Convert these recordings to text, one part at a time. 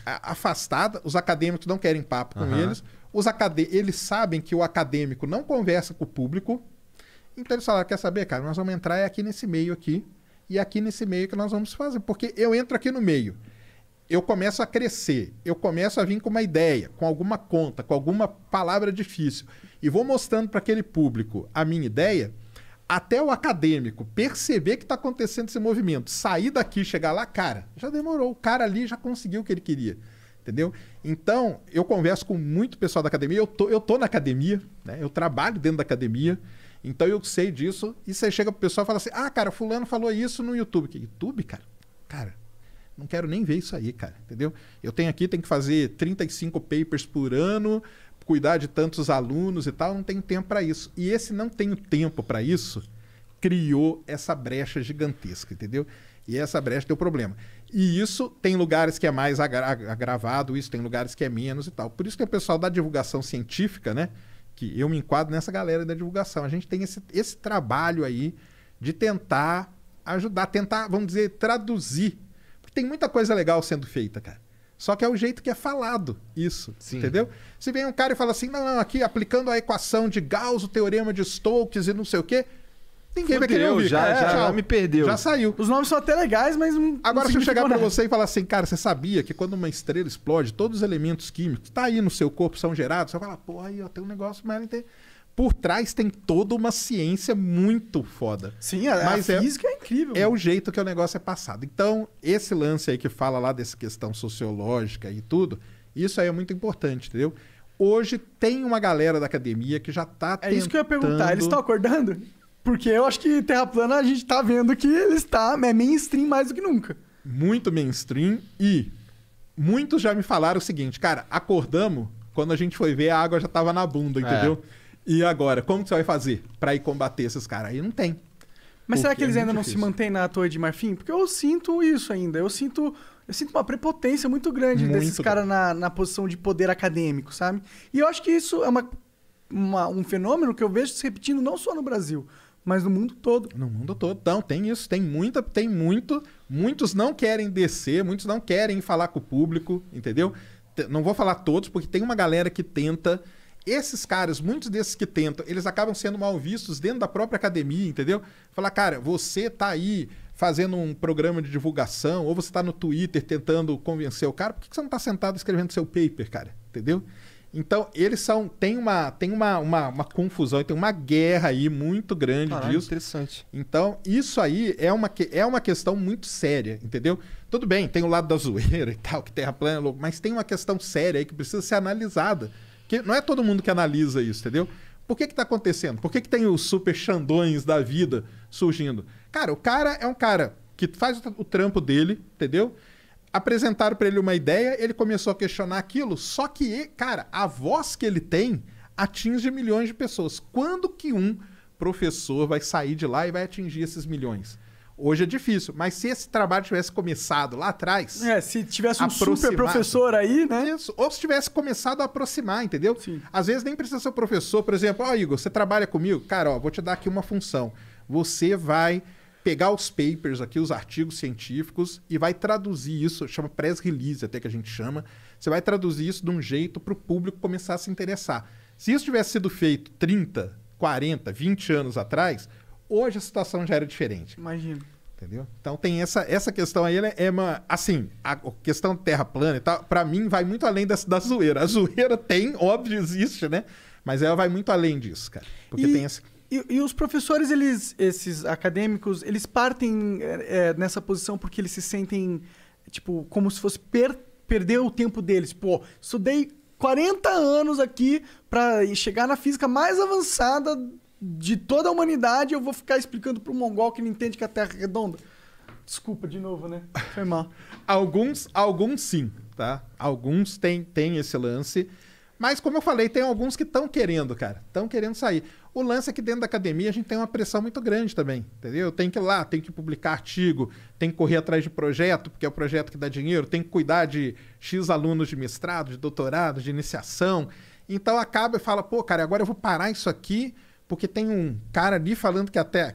afastada, os acadêmicos não querem papo com eles, eles sabem que o acadêmico não conversa com o público, então eles falaram, quer saber, cara, nós vamos entrar aqui nesse meio aqui, e aqui nesse meio que nós vamos fazer, porque eu entro aqui no meio, eu começo a crescer, eu começo a vir com uma ideia, com alguma conta, com alguma palavra difícil, e vou mostrando para aquele público a minha ideia, até o acadêmico perceber que está acontecendo esse movimento, sair daqui, chegar lá, cara, já demorou, o cara ali já conseguiu o que ele queria, entendeu? Então, eu converso com muito pessoal da academia, eu tô na academia, né? Eu trabalho dentro da academia, então eu sei disso, e você chega pro pessoal e fala assim, cara, fulano falou isso no YouTube. Que YouTube, cara? Cara, não quero nem ver isso aí, cara, entendeu? Eu tenho que fazer 35 papers por ano, cuidar de tantos alunos e tal, não tenho tempo para isso. E esse não tenho tempo para isso criou essa brecha gigantesca, entendeu? E essa brecha deu problema. E isso tem lugares que é mais agravado, isso tem lugares que é menos e tal. Por isso que o pessoal da divulgação científica, né? Que eu me enquadro nessa galera da divulgação. A gente tem esse trabalho aí de tentar ajudar, tentar, vamos dizer, traduzir. Porque tem muita coisa legal sendo feita, cara. Só que é o jeito que é falado isso, Sim. Entendeu? Se vem um cara e fala assim, não, aqui aplicando a equação de Gauss, o teorema de Stokes e não sei o quê, ninguém vai querer ouvir. Já me perdeu. Já saiu. Os nomes são até legais, mas não. Agora, se eu chegar para nada. você e falar assim, cara, você sabia que quando uma estrela explode, todos os elementos químicos que tá aí no seu corpo são gerados? Você vai falar, pô, aí ó, tem um negócio, mas por trás tem toda uma ciência muito foda. Sim, a física é incrível. É o jeito que o negócio é passado. Então, esse lance aí que fala lá dessa questão sociológica e tudo, isso aí é muito importante, entendeu? Hoje tem uma galera da academia que já tá tentando... É isso que eu ia perguntar. Eles estão acordando? Porque eu acho que Terra plana a gente tá vendo que ele está mainstream mais do que nunca. Muito mainstream e muitos já me falaram o seguinte, cara, acordamos, quando a gente foi ver a água já tava na bunda, entendeu? E agora, como que você vai fazer pra ir combater esses caras? Aí não tem. Mas será que eles ainda muito não difícil. se mantêm na Torre de Marfim? Porque eu sinto isso ainda. Eu sinto uma prepotência muito grande desses caras na posição de poder acadêmico, sabe? E eu acho que isso é um fenômeno que eu vejo se repetindo não só no Brasil, mas no mundo todo. No mundo todo. Então, tem isso. Muitos não querem descer, muitos não querem falar com o público, entendeu? Não vou falar todos, porque tem uma galera que tenta... Esses caras, muitos desses que tentam, eles acabam sendo mal vistos dentro da própria academia, entendeu? Falar, cara, você tá aí fazendo um programa de divulgação, ou você tá no Twitter tentando convencer o cara, por que você não tá sentado escrevendo seu paper, cara? Entendeu? Então, eles são... Tem uma confusão, tem uma guerra aí muito grande disso. Interessante. Então, isso aí é uma questão muito séria, entendeu? Tudo bem, tem o lado da zoeira e tal, que Terra plana é louco, mas tem uma questão séria aí que precisa ser analisada. Que não é todo mundo que analisa isso, entendeu? Por que está acontecendo? Por que tem os super xandões da vida surgindo? Cara, o cara é um cara que faz o trampo dele, entendeu? Apresentaram para ele uma ideia, ele começou a questionar aquilo, só que, cara, a voz que ele tem atinge milhões de pessoas. Quando que um professor vai sair de lá e vai atingir esses milhões? Hoje é difícil, mas se esse trabalho tivesse começado lá atrás... se tivesse um super professor aí, né? Isso, ou se tivesse começado a aproximar, entendeu? Sim. Às vezes nem precisa ser o professor, por exemplo, Igor, você trabalha comigo? Cara, vou te dar aqui uma função. Você vai pegar os papers aqui, os artigos científicos, e vai traduzir isso, chama press release até que a gente chama, você vai traduzir isso de um jeito para o público começar a se interessar. Se isso tivesse sido feito 30, 40, 20 anos atrás... Hoje a situação já era diferente. Imagino. Entendeu? Então tem essa questão aí, assim, a questão de terra plana e tal, pra mim vai muito além da zoeira. A zoeira tem, óbvio, existe, né? Mas ela vai muito além disso, cara. Porque tem essa... E os professores, esses acadêmicos, eles partem nessa posição porque eles se sentem, tipo, como se fosse perder o tempo deles. Pô, estudei 40 anos aqui pra chegar na física mais avançada de toda a humanidade, eu vou ficar explicando para um mongol que não entende que a Terra é redonda. Desculpa de novo, né? Foi mal. Alguns sim, tá? Alguns têm esse lance. Mas, como eu falei, tem alguns que estão querendo, cara. Estão querendo sair. O lance é que dentro da academia a gente tem uma pressão muito grande também, entendeu? Tem que ir lá, tem que publicar artigo, tem que correr atrás de projeto, porque é o projeto que dá dinheiro, tem que cuidar de X alunos de mestrado, de doutorado, de iniciação. Então acaba e fala, pô, cara, agora eu vou parar isso aqui, porque tem um cara ali falando que a Terra...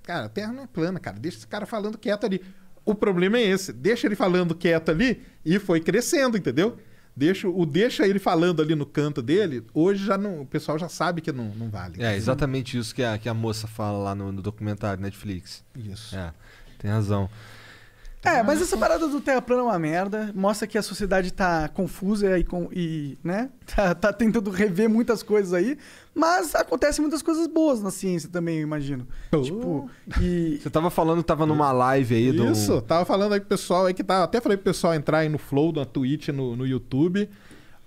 Cara, a Terra não é plana, cara. Deixa esse cara falando quieto ali. O problema é esse. Deixa ele falando quieto ali e foi crescendo, entendeu? Deixa ele falando ali no canto dele, hoje já não, o pessoal já sabe que não vale. É exatamente isso que a moça fala lá no documentário Netflix. Isso. É, tem razão. Mas essa parada do Terra plana é uma merda. Mostra que a sociedade tá confusa e né? Tá tentando rever muitas coisas aí. Mas acontecem muitas coisas boas na ciência também, eu imagino. Tipo, Você tava falando, tava numa live aí do... Isso, tava falando aí pro pessoal aí que tá... Até falei pro pessoal entrar aí no Flow, na Twitch, no YouTube.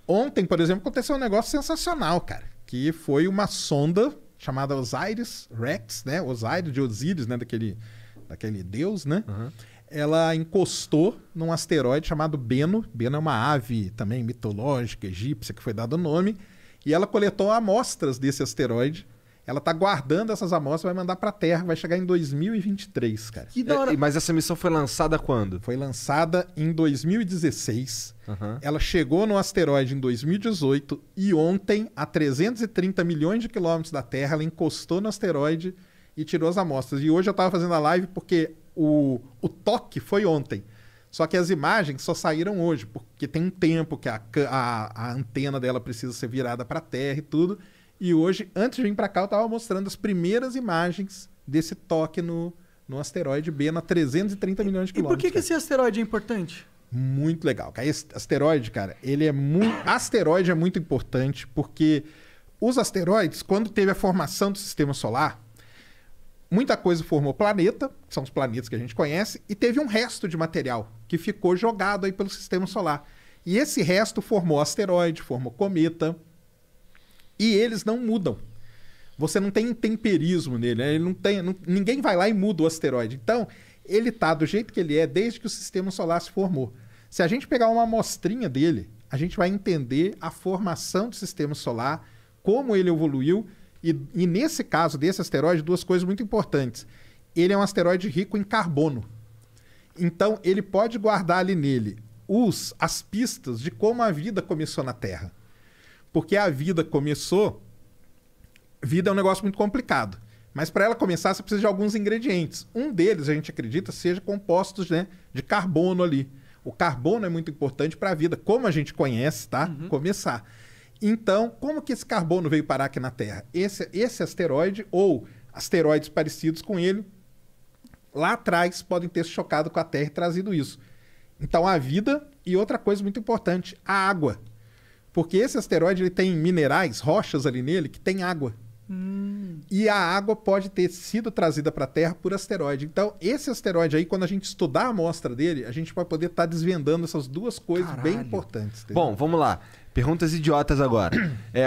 Ontem, por exemplo, aconteceu um negócio sensacional, cara. Que foi uma sonda chamada Osiris-Rex, né? Osiris, de Osíris, né? Daquele deus, né? Uhum. Ela encostou num asteroide chamado Bennu. Bennu é uma ave também mitológica, egípcia, que foi dado o nome. E ela coletou amostras desse asteroide. Ela tá guardando essas amostras, vai mandar pra Terra, vai chegar em 2023, cara. que da hora. Mas essa missão foi lançada quando? Foi lançada em 2016. Uhum. Ela chegou no asteroide em 2018 e ontem, a 330 milhões de quilômetros da Terra, ela encostou no asteroide e tirou as amostras. E hoje eu tava fazendo a live porque o toque foi ontem. Só que as imagens só saíram hoje, porque tem um tempo que a antena dela precisa ser virada para a Terra e tudo. E hoje, antes de vir para cá, eu estava mostrando as primeiras imagens desse toque no asteroide Bennu a 330 milhões de E por quilômetros. que esse asteroide é importante? Muito legal. Esse asteroide, cara, ele é muito... Asteroide é muito importante porque os asteroides, quando teve a formação do sistema solar, muita coisa formou planeta, que são os planetas que a gente conhece, e teve um resto de material que ficou jogado aí pelo sistema solar. E esse resto formou asteroide, formou cometa, e eles não mudam. Você não tem intemperismo nele, né? Ele não tem, ninguém vai lá e muda o asteroide. Então, ele tá do jeito que ele é desde que o sistema solar se formou. Se a gente pegar uma amostrinha dele, a gente vai entender a formação do sistema solar, como ele evoluiu. E nesse caso desse asteroide, duas coisas muito importantes. Ele é um asteroide rico em carbono. Então, ele pode guardar ali nele as pistas de como a vida começou na Terra. Porque a vida começou... Vida é um negócio muito complicado. Mas para ela começar, você precisa de alguns ingredientes. Um deles, a gente acredita, seja compostos, né, de carbono ali. O carbono é muito importante para a vida, como a gente conhece, tá? Uhum. Começar. Então, como que esse carbono veio parar aqui na Terra? Esse asteroide, ou asteroides parecidos com ele, lá atrás podem ter se chocado com a Terra e trazido isso. Então, a vida e outra coisa muito importante, a água. Porque esse asteroide ele tem minerais, rochas ali nele, que tem água. E a água pode ter sido trazida para a Terra por asteroide. Então, esse asteroide aí, quando a gente estudar a amostra dele, a gente vai poder estar desvendando essas duas coisas bem importantes. Entendeu? Bom, vamos lá. Perguntas idiotas agora.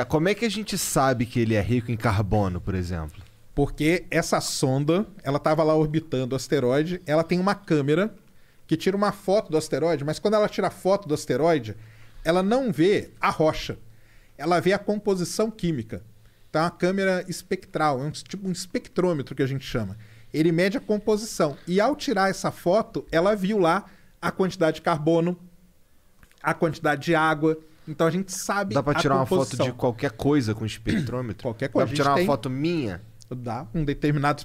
Como é que a gente sabe que ele é rico em carbono, por exemplo? Porque essa sonda, ela estava lá orbitando o asteroide, ela tem uma câmera que tira uma foto do asteroide, mas quando ela tira a foto do asteroide, ela não vê a rocha, ela vê a composição química. Então, é uma câmera espectral, é tipo um espectrômetro que a gente chama. Ele mede a composição. E ao tirar essa foto, ela viu lá a quantidade de carbono, a quantidade de água. Então, a gente sabe Dá pra tirar a uma foto composição. de qualquer coisa com espectrômetro? Qualquer coisa. Dá pra tirar uma foto minha? Dá, um determinado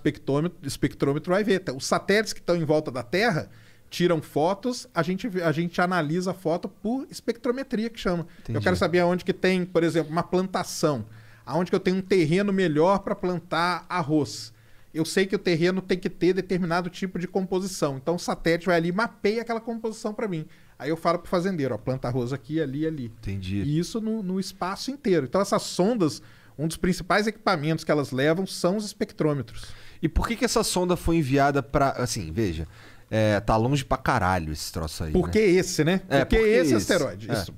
espectrômetro vai ver. Os satélites que estão em volta da Terra tiram fotos, a gente analisa a foto por espectrometria, que chama. Entendi. Eu quero saber aonde que tem, por exemplo, uma plantação. Aonde que eu tenho um terreno melhor para plantar arroz. Eu sei que o terreno tem que ter determinado tipo de composição. Então o satélite vai ali e mapeia aquela composição para mim. Aí eu falo para o fazendeiro, ó, planta arroz aqui, ali, ali. Entendi. E isso no espaço inteiro. Então essas sondas, um dos principais equipamentos que elas levam são os espectrômetros. E por que essa sonda foi enviada para... Assim, veja, tá longe pra caralho esse troço aí, Por que esse, né? porque esse esse? asteroide? Isso.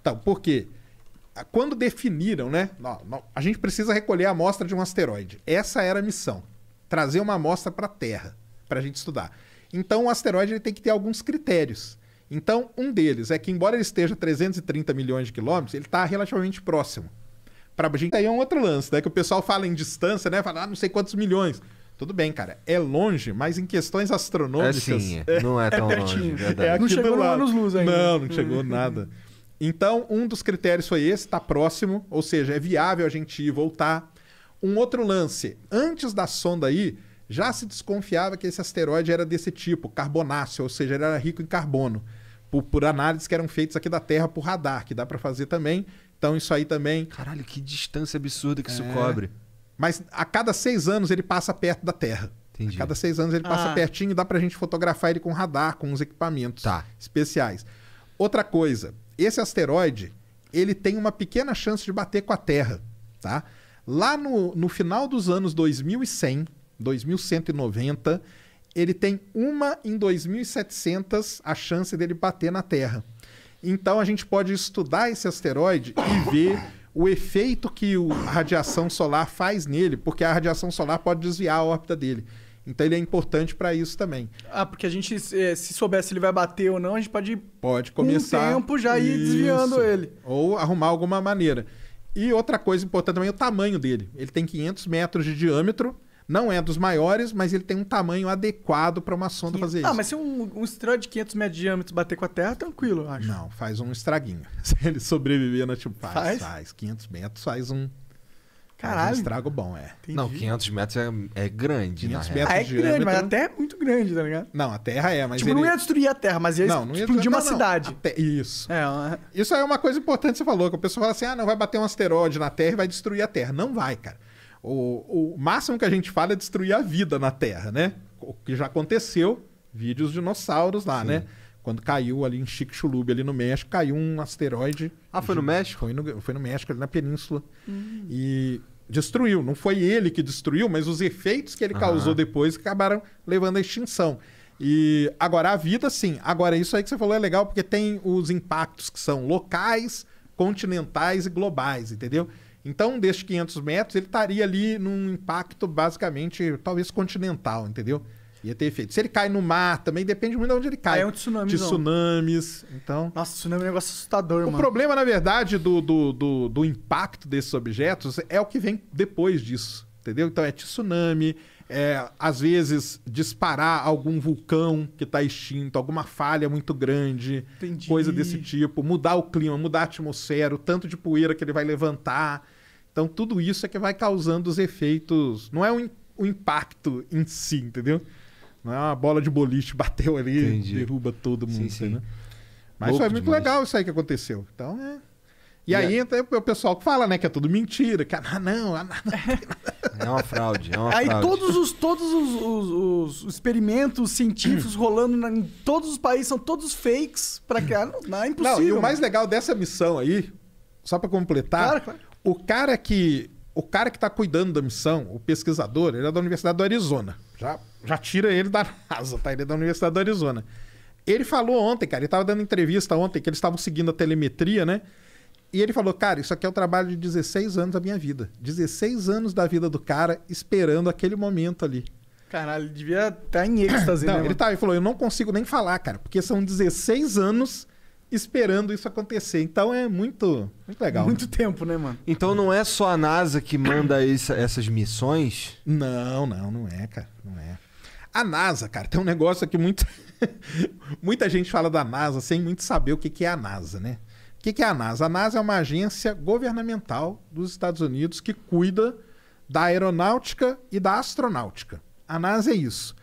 Então, por quê? Quando definiram, né? A gente precisa recolher a amostra de um asteroide. Essa era a missão. Trazer uma amostra para a Terra, para a gente estudar. Então, o asteroide ele tem que ter alguns critérios. Então, um deles é que, embora ele esteja a 330 milhões de quilômetros, ele está relativamente próximo. Para a gente, aí é um outro lance, né? Que o pessoal fala em distância, né? Fala, não sei quantos milhões. Tudo bem, cara. É longe, mas em questões astronômicas... Sim, não é tão longe, verdade. Não chegou no anos-luz ainda. Não chegou nada. Então, um dos critérios foi esse, está próximo, ou seja, é viável a gente ir e voltar. Um outro lance, antes da sonda aí, já se desconfiava que esse asteroide era desse tipo, carbonáceo, ou seja, ele era rico em carbono, por análises que eram feitas aqui da Terra por radar, que dá para fazer também. Então isso aí também... Caralho, que distância absurda que isso cobre. Mas a cada 6 anos ele passa perto da Terra. Entendi. A cada 6 anos ele passa pertinho e dá pra gente fotografar ele com radar, com uns equipamentos especiais. Outra coisa, esse asteroide, ele tem uma pequena chance de bater com a Terra, tá? Lá no final dos anos 2100, 2190, ele tem 1 em 2700 a chance dele bater na Terra. Então a gente pode estudar esse asteroide e ver o efeito que a radiação solar faz nele, porque a radiação solar pode desviar a órbita dele. Então ele é importante para isso também. Porque a gente, se soubesse se ele vai bater ou não, a gente pode começar com o tempo já ir desviando ele. Ou arrumar alguma maneira. E outra coisa importante também é o tamanho dele. Ele tem 500 metros de diâmetro, não é dos maiores, mas ele tem um tamanho adequado para uma sonda fazer isso. Mas se um asteroide de 500 metros de diâmetro bater com a Terra, tranquilo, eu acho. Não, faz um estraguinho. Se ele sobreviver na tipo, faz 500 metros, faz um... Caralho. Um estrago bom, Entendi. Não, 500 metros é grande, 500 na metros é grande, mas a Terra é muito grande, tá ligado? Não, a Terra é, mas tipo, ele... não ia destruir a Terra, mas ia explodir uma cidade. Isso. É, Isso aí é uma coisa importante que você falou, que o pessoal fala assim, não vai bater um asteroide na Terra e vai destruir a Terra. Não vai, cara. O máximo que a gente fala é destruir a vida na Terra, né? O que já aconteceu, vídeos de dinossauros lá, né? Quando caiu ali em Chicxulub, ali no México, caiu um asteroide. Foi no México? Foi no México, ali na península. E destruiu. Não foi ele que destruiu, mas os efeitos que ele causou depois acabaram levando à extinção. E agora a vida, sim. Agora isso aí que você falou é legal, porque tem os impactos que são locais, continentais e globais, entendeu? Então, desses 500 metros, ele estaria ali num impacto basicamente, talvez continental, entendeu? Ia ter efeito. Se ele cai no mar, também depende muito de onde ele cai. É um tsunami. De tsunamis, então... Nossa, tsunami é um negócio assustador, mano. O problema, na verdade, do impacto desses objetos é o que vem depois disso, entendeu? Então, é tsunami, às vezes disparar algum vulcão que está extinto, alguma falha muito grande, coisa desse tipo, mudar o clima, mudar a atmosfera, o tanto de poeira que ele vai levantar. Então, tudo isso é que vai causando os efeitos. Não é o impacto em si, entendeu? Não é uma bola de boliche, bateu ali, derruba todo mundo. Sim. Mas Louco foi muito demais. legal isso aí que aconteceu. Então, E aí entra o pessoal que fala, né, que é tudo mentira, que não. É uma fraude, Aí todos os experimentos científicos rolando em todos os países são todos fakes pra criar. Não, é impossível. Não, e o mais legal dessa missão aí, só pra completar, Claro. o cara que tá cuidando da missão, o pesquisador, ele é da Universidade do Arizona. Já tira ele da NASA, tá? Ele é da Universidade do Arizona. Ele falou ontem, cara, ele tava dando entrevista ontem, que eles estavam seguindo a telemetria, né? E ele falou, cara, isso aqui é o trabalho de 16 anos da minha vida. 16 anos da vida do cara esperando aquele momento ali. Caralho, ele devia estar em êxtase, Não, né? ele falou, eu não consigo nem falar, cara, porque são 16 anos esperando isso acontecer. Então é muito legal. Muito tempo, né, mano? Então não é só a NASA que manda essas missões? Não é, cara. Não é. A NASA, cara, tem um negócio aqui muito... Muita gente fala da NASA sem muito saber o que é a NASA, né? O que é a NASA? A NASA é uma agência governamental dos Estados Unidos que cuida da aeronáutica e da astronáutica. A NASA é isso.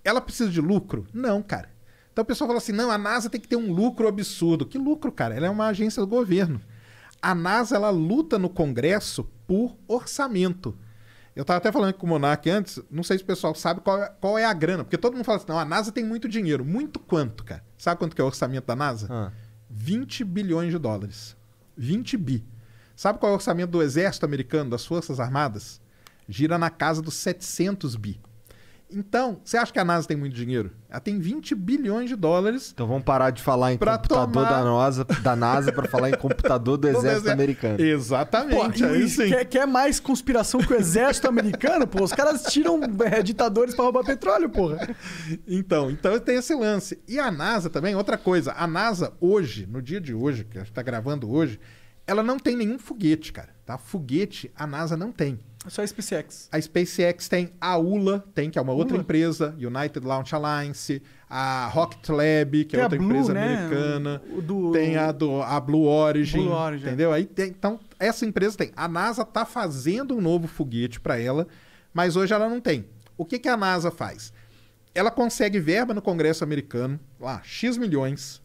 Ela precisa de lucro? Não, cara. Então o pessoal fala assim, não, a NASA tem que ter um lucro absurdo. Que lucro, cara? Ela é uma agência do governo. A NASA, ela luta no Congresso por orçamento. Eu estava até falando com o Monark antes, não sei se o pessoal sabe qual é a grana, porque todo mundo fala assim, não, a NASA tem muito dinheiro. Muito quanto, cara? Sabe quanto que é o orçamento da NASA? 20 bilhões de dólares. 20 bi. Sabe qual é o orçamento do Exército Americano, das Forças Armadas? Gira na casa dos 700 bi. Então, você acha que a NASA tem muito dinheiro? Ela tem 20 bilhões de dólares. Então vamos parar de falar em computador da NASA para falar em computador do Exército Americano. Exatamente. Aí sim. Quer mais conspiração que o Exército Americano? Pô, os caras tiram ditadores para roubar petróleo, porra. Então tem esse lance. E a NASA também, outra coisa. A NASA hoje, no dia de hoje, que a gente está gravando hoje, ela não tem nenhum foguete, cara. Tá? Foguete a NASA não tem. Só a SpaceX. A SpaceX tem, a ULA tem, que é uma outra empresa, United Launch Alliance, a Rocket Lab, que é outra empresa americana, tem a Blue Origin, entendeu? Aí então, essa empresa tem. A NASA tá fazendo um novo foguete para ela, mas hoje ela não tem. O que a NASA faz? Ela consegue verba no Congresso americano, lá, X milhões,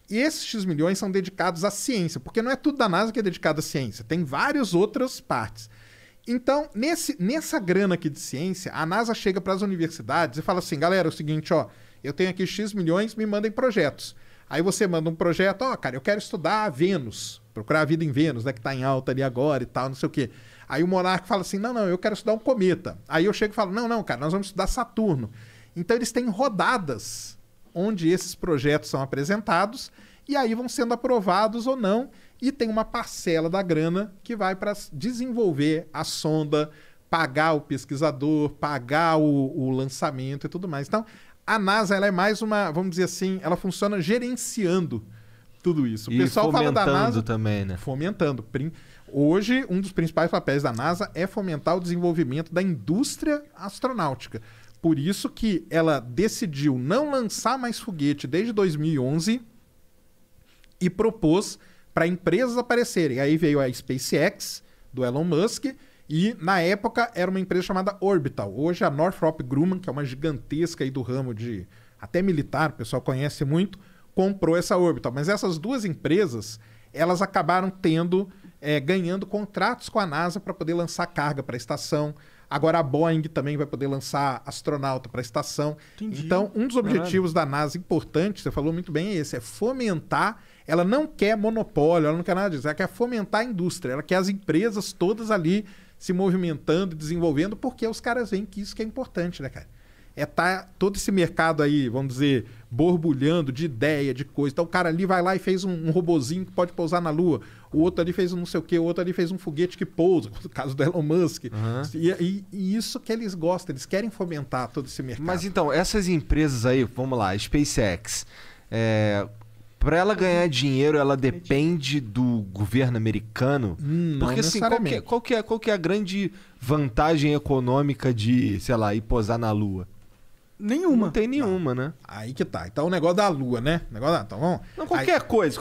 e esses X milhões são dedicados à ciência, porque não é tudo da NASA que é dedicado à ciência, tem várias outras partes. Então, nessa grana aqui de ciência, a NASA chega para as universidades e fala assim, galera, é o seguinte, ó, eu tenho aqui X milhões, me mandem projetos. Aí você manda um projeto, ó, cara, eu quero estudar Vênus, procurar a vida em Vênus, né, que tá em alta ali agora e tal, não sei o quê. Aí o monarca fala assim, não, eu quero estudar um cometa. Aí eu chego e falo, não, cara, nós vamos estudar Saturno. Então eles têm rodadas onde esses projetos são apresentados e aí vão sendo aprovados ou não, e tem uma parcela da grana que vai para desenvolver a sonda, pagar o pesquisador, pagar o lançamento e tudo mais. Então, a NASA ela é mais uma, vamos dizer assim, ela funciona gerenciando tudo isso. O pessoal fala da NASA também, né? Fomentando. Hoje, um dos principais papéis da NASA é fomentar o desenvolvimento da indústria astronáutica. Por isso que ela decidiu não lançar mais foguete desde 2011 e propôs para empresas aparecerem. Aí veio a SpaceX, do Elon Musk, e na época era uma empresa chamada Orbital. Hoje a Northrop Grumman, que é uma gigantesca aí do ramo de até militar, o pessoal conhece muito, comprou essa Orbital. Mas essas duas empresas, elas acabaram ganhando contratos com a NASA para poder lançar carga para a estação. Agora a Boeing também vai poder lançar astronauta para a estação. Entendi. Então, um dos objetivos da NASA importante, você falou muito bem, é esse, é fomentar. Ela não quer monopólio, ela não quer nada disso, ela quer fomentar a indústria, ela quer as empresas todas ali se movimentando, desenvolvendo, porque os caras veem que isso que é importante, né, cara? Todo esse mercado aí, vamos dizer, borbulhando de ideia, de coisa. Então o cara ali vai lá e fez um robozinho que pode pousar na Lua. O outro ali fez um não sei o quê, o outro ali fez um foguete que pousa, no caso do Elon Musk. E isso que eles gostam, eles querem fomentar todo esse mercado. Mas então, essas empresas aí, vamos lá, SpaceX, para ela ganhar dinheiro, ela depende do governo americano? Não porque assim, necessariamente. qual que é a grande vantagem econômica de, sei lá, ir posar na Lua? Nenhuma. Não tem nenhuma, né? Aí que tá. Então o negócio da Lua, né? Então vamos. Não, qualquer coisa,